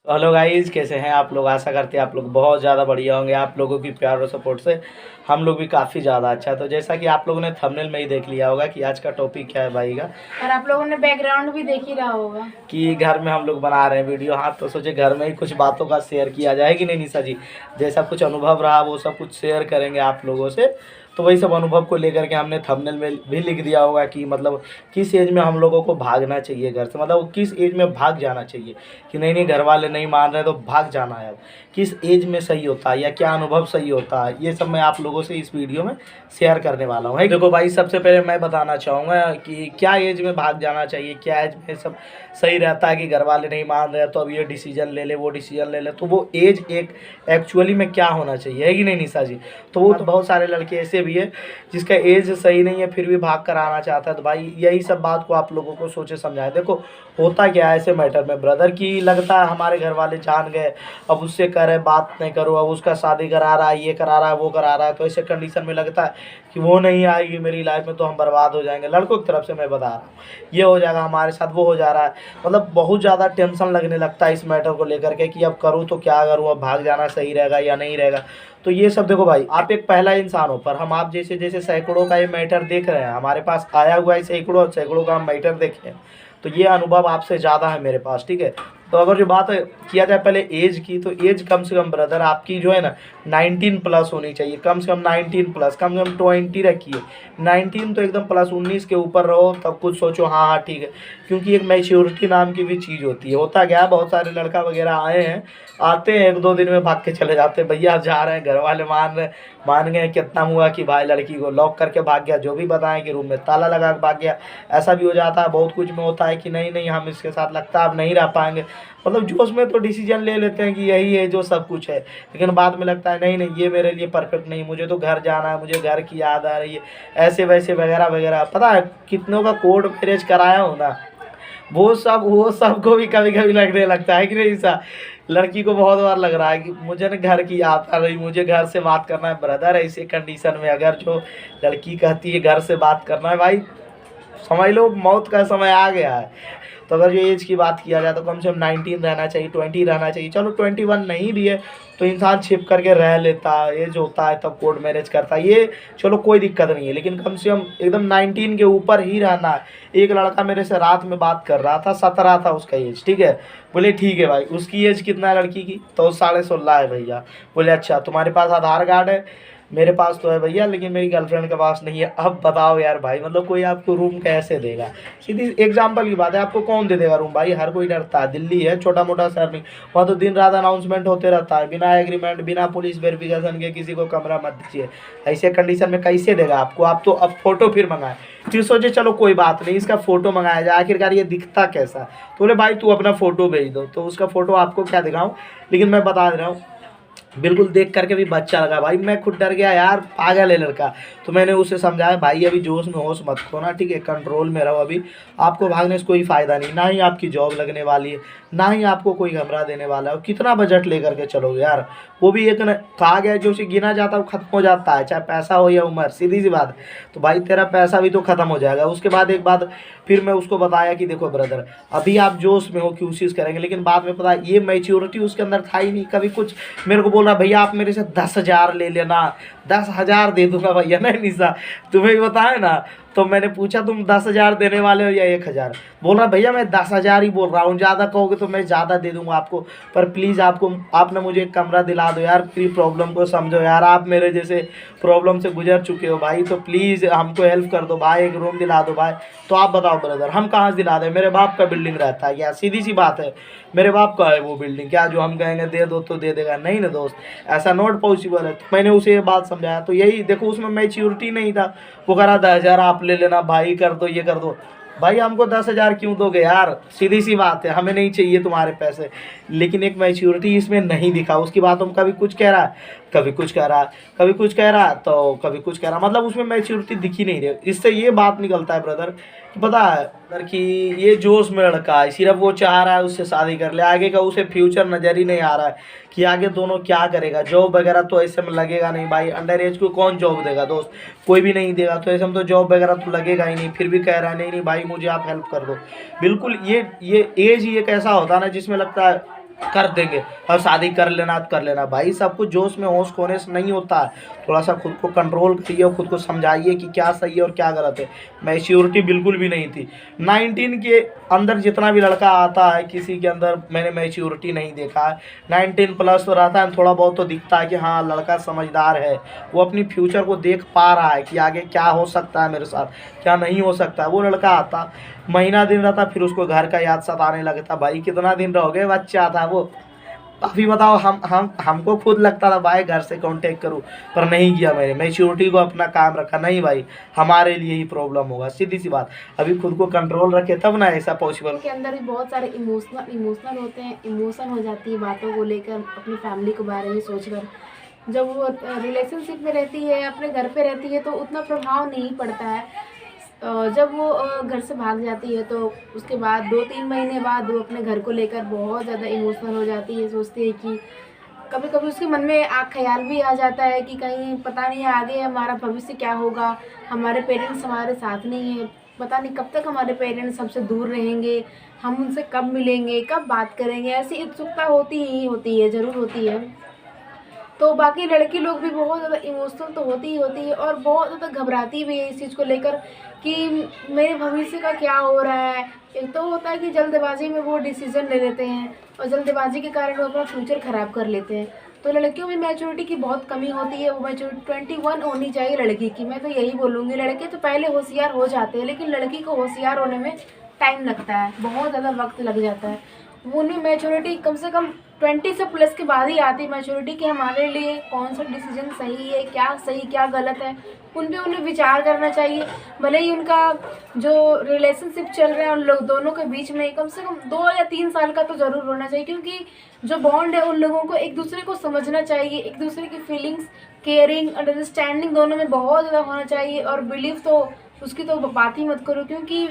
Hello guys, कैसे हैं आप लोग। आशा करते हैं आप लोग बहुत ज़्यादा बढ़िया होंगे। आप लोगों की प्यार और सपोर्ट से हम लोग भी काफ़ी ज़्यादा अच्छा। तो जैसा कि आप लोगों ने थंबनेल में ही देख लिया होगा कि आज का टॉपिक क्या है भाई का, और आप लोगों ने बैकग्राउंड भी देख ही रहा होगा कि घर में हम लोग बना रहे हैं वीडियो। हाँ, तो सोचे घर में ही कुछ बातों का शेयर किया जाए कि नहीं निशा जी। जैसा कुछ अनुभव रहा वो सब कुछ शेयर करेंगे आप लोगों से। तो वही सब अनुभव को लेकर के हमने थंबनेल में भी लिख दिया होगा कि मतलब किस एज में हम लोगों को भागना चाहिए घर से, मतलब किस एज में भाग जाना चाहिए कि नहीं नहीं घर वाले नहीं मान रहे तो भाग जाना है। अब किस एज में सही होता है या क्या अनुभव सही होता है, ये सब मैं आप लोगों से इस वीडियो में शेयर करने वाला हूँ। देखो भाई, सबसे पहले मैं बताना चाहूँगा कि क्या एज में भाग जाना चाहिए, क्या एज में सब सही रहता है कि घर वाले नहीं मान रहे तो अब ये डिसीजन ले ले वो डिसीजन ले ले। तो वो एज एक एक्चुअली में क्या होना चाहिए, है कि नहीं निशा जी। तो वो तो बहुत सारे लड़के ऐसे भी है जिसका एज सही नहीं है फिर भी भाग कर आना चाहता है। तो भाई यही सब बात को आप लोगों को सोचे समझाए। देखो होता क्या है ऐसे मैटर में ब्रदर की, लगता है हमारे घर वाले जान गए, अब उससे कह रहे बात नहीं करो, अब उसका शादी करा रहा है, ये करा रहा है वो करा रहा है। तो ऐसे कंडीशन में लगता है कि वो नहीं आएगी मेरी लाइफ में तो हम बर्बाद हो जाएंगे। लड़कों की तरफ से मैं बता रहा हूँ ये हो जाएगा हमारे साथ, वो हो जा रहा है। मतलब बहुत ज़्यादा टेंशन लगने लगता है इस मैटर को लेकर के कि अब करूँ तो क्या करूँ, अब भाग जाना सही रहेगा या नहीं रहेगा। तो ये सब देखो भाई, आप एक पहला इंसान हो पर हम आप जैसे जैसे सैकड़ों का ये मैटर देख रहे हैं, हमारे पास आया हुआ है सैकड़ों सैकड़ों का हम मैटर देखे हैं। तो ये अनुभव आपसे ज़्यादा है मेरे पास, ठीक है। तो अगर जो बात किया जाए पहले एज की, तो एज कम से कम ब्रदर आपकी जो है ना 19 प्लस होनी चाहिए। कम से कम 19 प्लस, कम से कम 20 रखिए। 19 तो एकदम प्लस, 19 के ऊपर रहो तब कुछ सोचो। हाँ हाँ ठीक है, क्योंकि एक मैच्योरिटी नाम की भी चीज़ होती है। होता क्या है, बहुत सारे लड़का वगैरह आए हैं, आते हैं 1-2 दिन में भाग के चले जाते हैं। भैया जा रहे हैं, घर वाले मान गए। कितना हुआ कि भाई लड़की को लॉक करके भाग गया, जो भी बताएं कि रूम में ताला लगा के भाग गया। ऐसा भी हो जाता है, बहुत कुछ में होता है कि नहीं नहीं हम इसके साथ लगता है अब नहीं रह पाएंगे। मतलब जोश में तो डिसीजन ले लेते हैं कि यही है जो सब कुछ है, लेकिन बाद में लगता है नहीं नहीं ये मेरे लिए परफेक्ट नहीं, मुझे तो घर जाना है, मुझे घर की याद आ रही है, ऐसे वैसे वगैरह वगैरह। पता है कितनों का कोर्ट मैरिज कराया हो ना, वो सब को भी कभी कभी लगने लगता है कि नहीं ऐसा। लड़की को बहुत बार लग रहा है कि मुझे ना घर की याद आ रही, मुझे घर से बात करना है। ब्रदर ऐसे कंडीशन में अगर जो लड़की कहती है घर से बात करना है, भाई समझ लो मौत का समय आ गया है। तो अगर जो एज की बात किया जाए तो कम से कम 19 रहना चाहिए, 20 रहना चाहिए। चलो 21 नहीं भी है तो इंसान छिप करके रह लेता है, एज होता है तब कोर्ट मैरिज करता है, ये चलो कोई दिक्कत नहीं है। लेकिन कम से कम एकदम 19 के ऊपर ही रहना है। एक लड़का मेरे से रात में बात कर रहा था, 17 था उसका एज, ठीक है। बोले ठीक है भाई, उसकी एज कितना है लड़की की, तो 16.5 है भैया। बोले अच्छा तुम्हारे पास आधार कार्ड है, मेरे पास तो है भैया लेकिन मेरी गर्लफ्रेंड के पास नहीं है। अब बताओ यार भाई, मतलब कोई आपको रूम कैसे देगा। सीधी एग्जांपल की बात है, आपको कौन दे देगा रूम भाई, हर कोई डरता है। दिल्ली है छोटा मोटा शहर नहीं, वहाँ तो दिन रात अनाउंसमेंट होते रहता है, बिना एग्रीमेंट बिना पुलिस वेरिफिकेशन के किसी को कमरा मत दीजिए। ऐसे कंडीशन में कैसे देगा आपको। आप तो अब फोटो फिर मंगाए, फिर सोचे चलो कोई बात नहीं इसका फोटो मंगाया जाए, आखिरकार ये दिखता कैसा। तो बोले भाई तू अपना फोटो भेज दो, तो उसका फोटो आपको क्या दिखाऊं। लेकिन मैं बता दे रहा हूँ, बिल्कुल देख करके भी बच्चा लगा भाई, मैं खुद डर गया यार, पागल है लड़का। तो मैंने उसे समझाया भाई अभी जोश में होश मत खोना, ठीक है, कंट्रोल में रहो। अभी आपको भागने से कोई फ़ायदा नहीं, ना ही आपकी जॉब लगने वाली है, ना ही आपको कोई कमरा देने वाला है। कितना बजट लेकर के चलोगे यार, वो भी एक कहा गया जो उसे गिना जाता है वो खत्म हो जाता है, चाहे पैसा हो या उम्र, सीधी सी बात है। तो भाई तेरा पैसा भी तो खत्म हो जाएगा। उसके बाद एक बात फिर मैं उसको बताया कि देखो ब्रदर अभी आप जोश में हो कोशिश करेंगे, लेकिन बाद में पता ये मैच्योरिटी उसके अंदर था ही नहीं। कभी कुछ मेरे को बोला भैया आप मेरे से 10,000 ले लेना, 10,000 दे दूंगा भैया। नहीं निशा तुम्हें भी बताया ना। तो मैंने पूछा तुम 10,000 देने वाले हो या 1,000। बोल रहा भैया मैं 10,000 ही बोल रहा हूँ, ज़्यादा कहोगे तो मैं ज़्यादा दे दूंगा आपको, पर प्लीज़ आप ना मुझे एक कमरा दिला दो यार, मेरी प्रॉब्लम को समझो यार, आप मेरे जैसे प्रॉब्लम से गुजर चुके हो भाई, तो प्लीज़ हमको हेल्प कर दो भाई, एक रूम दिला दो भाई। तो आप बताओ ब्रदर हम कहाँ से दिला दें, मेरे बाप का बिल्डिंग रहता है क्या, सीधी सी बात है। मेरे बाप का है वो बिल्डिंग, क्या जो हम कहेंगे दे दो तो दे देगा, नहीं ना दोस्त, ऐसा नॉट पॉसिबल है। तो मैंने उसे ये बात समझाया, तो यही देखो उसमें मैच्योरिटी नहीं था। वो कह रहा 10,000 आप ले लेना भाई, कर दो ये कर दो। भाई हमको 10,000 क्यों दोगे यार, सीधी सी बात है, हमें नहीं चाहिए तुम्हारे पैसे। लेकिन एक मैच्योरिटी इसमें नहीं दिखा। उसकी बातों में कभी कुछ कह रहा है, कभी कुछ कह रहा है, कभी कुछ कह रहा है तो कभी कुछ कह रहा, मतलब उसमें मैच्योरिटी दिख ही नहीं रही। इससे ये बात निकलता है ब्रदर कि पता है ब्रदर कि ये जोश में लड़का है, सिर्फ वो चाह रहा है उससे शादी कर ले, आगे का उसे फ्यूचर नज़र ही नहीं आ रहा है कि आगे दोनों क्या करेगा। जॉब वगैरह तो ऐसे में लगेगा नहीं भाई, अंडर एज को कौन जॉब देगा दोस्त, कोई भी नहीं देगा। तो ऐसे में तो जॉब वगैरह तो लगेगा ही नहीं, फिर भी कह रहा है नहीं नहीं भाई मुझे आप हेल्प कर दो। बिल्कुल ये एज ही एक ऐसा होता है ना जिसमें लगता है कर देंगे और शादी कर लेना तो कर लेना। भाई सब कुछ जोश में होश खोने से नहीं होता है। थोड़ा सा खुद को कंट्रोल करिए और खुद को समझाइए कि क्या सही है और क्या गलत है। मैच्योरिटी बिल्कुल भी नहीं थी। 19 के अंदर जितना भी लड़का आता है किसी के अंदर मैंने मैच्योरिटी नहीं देखा है। 19 प्लस तो रहता है, थोड़ा बहुत तो दिखता है कि हाँ लड़का समझदार है, वो अपनी फ्यूचर को देख पा रहा है कि आगे क्या हो सकता है मेरे साथ, क्या नहीं हो सकता है। वो लड़का आता महीना दिन रहता, फिर उसको घर का याद सताने लगता। भाई कितना दिन रहोगे, बच्चा था वो। अभी बताओ, हमको खुद लगता था भाई घर से कांटेक्ट करूं, पर नहीं किया मैंने। मैच्योरिटी को अपना काम रखा, नहीं भाई हमारे लिए ही प्रॉब्लम होगा, सीधी सी बात। अभी खुद को कंट्रोल रखे तब ना ऐसा पॉसिबल। के अंदर भी बहुत सारे इमोशनल होते हैं, इमोशन हो जाती है बातों को लेकर, अपनी फैमिली के बारे में सोचकर। जब वो रिलेशनशिप में रहती है, अपने घर पे रहती है, तो उतना प्रभाव नहीं पड़ता है। जब वो घर से भाग जाती है तो उसके बाद 2-3 महीने बाद वो अपने घर को लेकर बहुत ज़्यादा इमोशनल हो जाती है। सोचती है कि कभी कभी उसके मन में ख्याल भी आ जाता है कि कहीं पता नहीं आगे हमारा भविष्य क्या होगा, हमारे पेरेंट्स हमारे साथ नहीं है, पता नहीं कब तक हमारे पेरेंट्स हमसे दूर रहेंगे, हम उनसे कब मिलेंगे, कब बात करेंगे। ऐसी उत्सुकता होती ही होती है, ज़रूर होती है। तो बाकी लड़की लोग भी बहुत ज़्यादा इमोशनल तो होती ही होती है और बहुत ज़्यादा घबराती भी है इस चीज़ को लेकर कि मेरे भविष्य का क्या हो रहा है। एक तो होता है कि जल्दबाजी में वो डिसीज़न ले लेते हैं और जल्दबाजी के कारण वो अपना फ्यूचर ख़राब कर लेते हैं। तो लड़कियों में मैच्योरिटी की बहुत कमी होती है। वो मैच्योरिटी 21 होनी चाहिए लड़की की। मैं तो यही बोलूँगी, लड़के तो पहले होशियार हो जाते हैं, लेकिन लड़की को होशियार होने में टाइम लगता है, बहुत ज़्यादा वक्त लग जाता है। उनमें मैच्योरिटी कम से कम 20 से प्लस के बाद ही आती मैच्योरिटी कि हमारे लिए कौन सा डिसीजन सही है, क्या सही क्या गलत है, उन पे उन्हें विचार करना चाहिए। भले ही उनका जो रिलेशनशिप चल रहा है उन लोग दोनों के बीच में कम से कम 2 या 3 साल का तो ज़रूर होना चाहिए, क्योंकि जो बॉन्ड है उन लोगों को एक दूसरे को समझना चाहिए, एक दूसरे की फीलिंग्स, केयरिंग, अंडरस्टैंडिंग दोनों में बहुत ज़्यादा होना चाहिए। और बिलीव तो उसकी तो बात ही मत करो, क्योंकि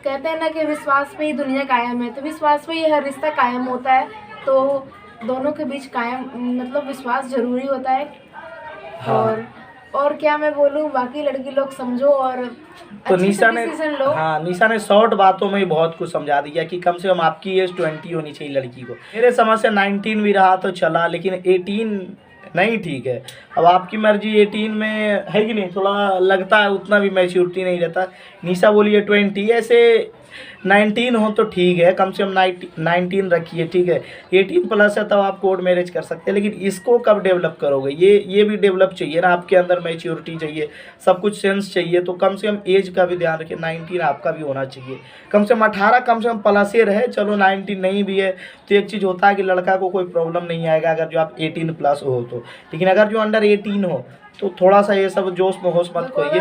कहते हैं ना कि विश्वास पे ही दुनिया कायम है, तो विश्वास पे ही हर रिश्ता कायम होता है। तो दोनों के बीच कायम मतलब विश्वास ज़रूरी होता है। हाँ। और क्या मैं बोलूँ, बाकी लड़की लोग समझो और तो अच्छे निशा से ने, डिसीजन लो। हाँ निशा ने शॉर्ट बातों में ही बहुत कुछ समझा दिया कि कम से कम आपकी एज 20 होनी चाहिए लड़की को। मेरे समझ से 19 भी रहा तो चला, लेकिन 18 नहीं ठीक है। अब आपकी मर्जी, 18 में है कि नहीं, थोड़ा लगता है उतना भी मैच्योरिटी नहीं रहता। निशा बोलिए 20, ऐसे 19 हो तो ठीक है, कम से कम 19 रखिए, ठीक है। 18 प्लस है तब आप कोर्ट मैरिज कर सकते हैं, लेकिन इसको कब डेवलप करोगे, ये भी डेवलप चाहिए ना, आपके अंदर मैच्योरिटी चाहिए, सब कुछ सेंस चाहिए। तो कम से कम एज का भी ध्यान रखिए, 19 आपका भी होना चाहिए, कम से कम 18 कम से कम प्लस ही रहे। चलो 19 नहीं भी है तो एक चीज़ होता है कि लड़का को कोई प्रॉब्लम नहीं आएगा अगर जो आप 18 प्लस हो तो, लेकिन अगर जो अंडर 18 हो तो थोड़ा सा ये सब जोश में होश मत खोइए।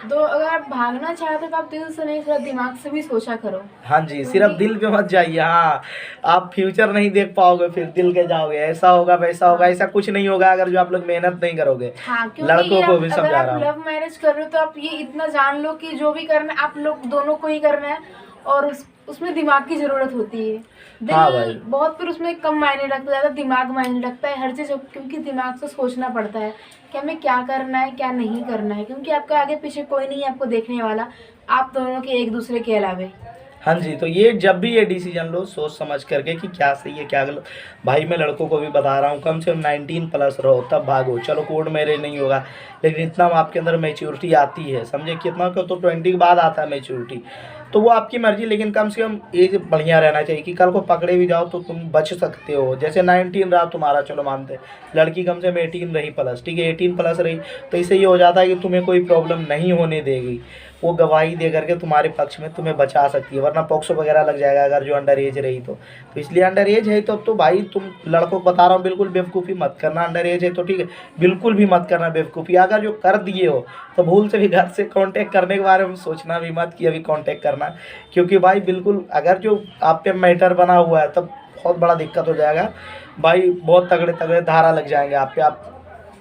अगर आप भागना चाहते हो तो आप दिल से नहीं, थोड़ा दिमाग से भी सोचा करो। हाँ जी, सिर्फ दिल पे मत जाइए। हाँ, आप फ्यूचर नहीं देख पाओगे, फिर दिल के जाओगे, ऐसा होगा वैसा होगा, ऐसा कुछ नहीं होगा अगर जो आप लोग मेहनत नहीं करोगे। हाँ, लड़कों को भी समझा रहा हूँ। अगर आप लव मैरिज कर रहे हो तो आप ये इतना जान लो कि जो भी करना है आप लोग दोनों को ही करना है, और उसमें दिमाग की ज़रूरत होती है। हाँ दिल भाई। बहुत फिर उसमें कम मायने रखता है, ज़्यादा दिमाग मायने रखता है हर चीज़, क्योंकि दिमाग से सोचना पड़ता है कि हमें क्या करना है क्या नहीं करना है, क्योंकि आपका आगे पीछे कोई नहीं है आपको देखने वाला, आप दोनों के एक दूसरे के अलावे। हाँ जी, तो ये जब भी ये डिसीजन लो सोच समझ करके कि क्या सही है क्या गलत। भाई मैं लड़कों को भी बता रहा हूँ, कम से कम 19 प्लस रहो तब भागो। चलो कोर्ट मैरिज नहीं होगा, लेकिन इतना आपके अंदर मैच्योरिटी आती है, समझे कितना का, तो 20 के बाद आता है मैच्योरिटी, तो वो आपकी मर्जी, लेकिन कम से कम एज बढ़िया रहना चाहिए कि कल को पकड़े भी जाओ तो तुम बच सकते हो। जैसे 19 रहा तुम्हारा, चलो मानते, लड़की कम से कम 18 रही प्लस, ठीक है, 18 प्लस रही तो इससे ये हो जाता है कि तुम्हें कोई प्रॉब्लम नहीं होने देगी, वो गवाही दे करके तुम्हारे पक्ष में तुम्हें बचा सकती है, वरना पॉक्सो वगैरह लग जाएगा अगर जो अंडर एज रही तो इसलिए अंडर एज है तो अब तो भाई तुम लड़कों को बता रहा हूँ बिल्कुल बेवकूफ़ी मत करना। अंडर एज है तो ठीक है, बिल्कुल भी मत करना बेवकूफ़ी। अगर जो कर दिए हो तो भूल से भी घर से कांटेक्ट करने के बारे में सोचना भी मत कि अभी कांटेक्ट करना, क्योंकि भाई बिल्कुल अगर जो आप पे मैटर बना हुआ है तब बहुत बड़ा दिक्कत हो जाएगा भाई, बहुत तगड़े तगड़े धारा लग जाएंगे आप पे, आप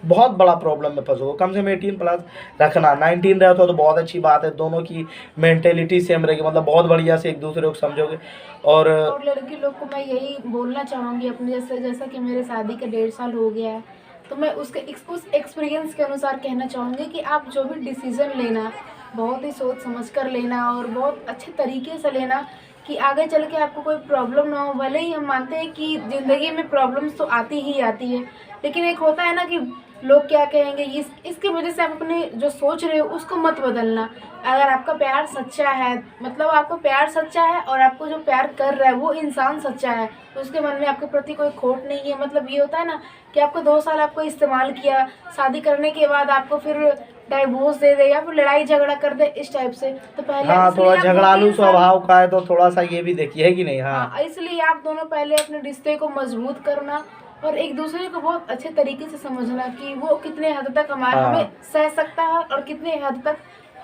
बहुत बड़ा प्रॉब्लम में फंसोगे। कम से कम 18 प्लस रखना, 19 रहता तो बहुत अच्छी बात है, दोनों की मेंटेलिटी सेम रहेगी, मतलब बहुत बढ़िया से एक दूसरे को समझोगे। और लड़की लोग को मैं यही बोलना चाहूँगी अपने जैसा कि मेरे शादी के 1.5 साल हो गया है, तो मैं उस एक्सपीरियंस के अनुसार कहना चाहूँगी कि आप जो भी डिसीज़न लेना बहुत ही सोच समझ कर लेना और बहुत अच्छे तरीके से लेना, कि आगे चल के आपको कोई प्रॉब्लम ना हो। भले ही हम मानते हैं कि ज़िंदगी में प्रॉब्लम्स तो आती ही आती है, लेकिन एक होता है ना कि लोग क्या कहेंगे, इसकी वजह से आप अपने जो सोच रहे हो उसको मत बदलना। अगर आपका प्यार सच्चा है, मतलब आपका प्यार सच्चा है और आपको जो प्यार कर रहा है वो इंसान सच्चा है, तो उसके मन में आपके प्रति कोई खोट नहीं है। मतलब ये होता है ना कि आपको 2 साल आपको इस्तेमाल किया, शादी करने के बाद आपको फिर डाइवोर्स दे दे या फिर लड़ाई झगड़ा कर दे इस टाइप से, तो पहले हाँ, इसलिए थोड़ा आप 2-3 झगड़ालू साल स्वभाव का है तो थोड़ा सा ये भी देखिए, है कि नहीं। हाँ हाँ, इसलिए आप दोनों पहले अपने रिश्ते को मजबूत करना और एक दूसरे को बहुत अच्छे तरीके से समझना कि वो कितने हद तक हमें हाँ सह सकता है और कितने हद तक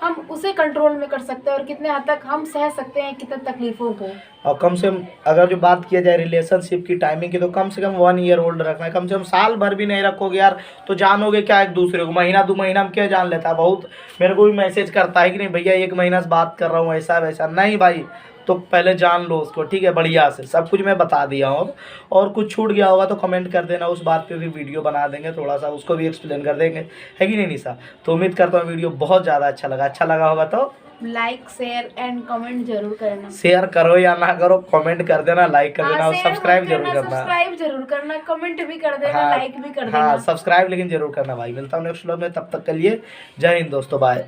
हम उसे कंट्रोल में कर सकते हैं और कितने हद तक हम सह सकते हैं कितने तकलीफों को। और कम से कम अगर जो बात किया जाए रिलेशनशिप की टाइमिंग की, तो कम से कम 1 ईयर ओल्ड रखना है। कम से कम साल भर भी नहीं रखोगे यार तो जानोगे क्या एक दूसरे को। महीना 2 महीना में क्या जान लेता है। बहुत मेरे को भी मैसेज करता है कि नहीं भैया 1 महीना से बात कर रहा हूँ ऐसा वैसा। नहीं भाई, तो पहले जान लो उसको, ठीक है, बढ़िया से। सब कुछ मैं बता दिया हूँ अब। और कुछ छूट गया होगा तो कमेंट कर देना, उस बात पे भी वीडियो बना देंगे, थोड़ा सा उसको भी एक्सप्लेन कर देंगे, है कि नहीं निशा। तो उम्मीद करता हूँ वीडियो बहुत ज़्यादा अच्छा लगा होगा तो लाइक शेयर एंड कमेंट जरूर करना। शेयर करो या ना करो, कमेंट कर देना, लाइक कर देना और शेयर सब्सक्राइब मत जरूर करना, करना। सब्सक्राइब जरूर करना, कमेंट भी कर देना, हाँ लाइक भी कर हाँ, देना। सब्सक्राइब लेकिन जरूर करना भाई। मिलता हूँ नेक्स्ट व्लॉग में, तब तक के लिए जय हिंद दोस्तों, बाय।